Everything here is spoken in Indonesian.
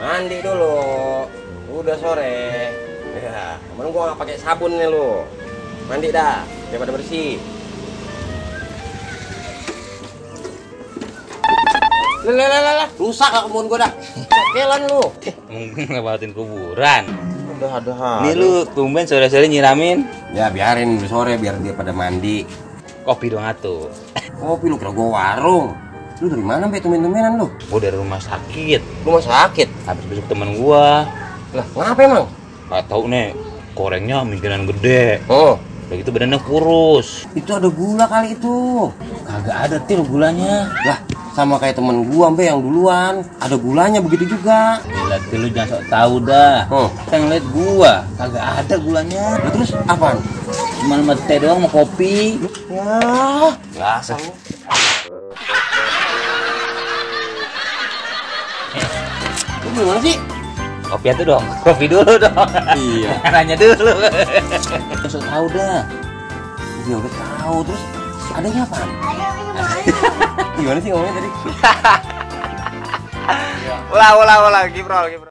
Mandi dulu. Udah sore. Ya, temen gua nggak pakai sabun nih lu. Mandi dah, biar pada bersih. Lah, rusak lah kebun gua dah. Sakelan lu. Ngebatin kuburan. Ada. Nih lu tumben sore-sore nyiramin. Ya biarin sore biar dia pada mandi. Kopi dong atuh. Kopi lu kira gua warung. Lu dari mana Be temen-temenan lu? Gua dari rumah sakit. Lu masih sakit? Habis besok temen gua. Lah, ngapa emang? Gak tau nih, korengnya mungkinan gede. Oh, Udah gitu badannya kurus. itu ada gula kali itu. Kagak ada til gulanya. Lah, sama kayak temen gua Be yang duluan. Ada gulanya begitu juga. Gila til lu jangan sok tau dah. Kita ngeliat gua, kagak ada gulanya. Lah, terus apaan? Cuma sama teh doang sama kopi. Ya, biasa lu. Lu gimana sih? Kopi itu dong, kopi dulu dong. Iya. Nanya dulu. Sok tau dah. Ya udah tahu, terus adanya apaan? Gimana sih ngomongnya tadi? Ulah, Gibrol.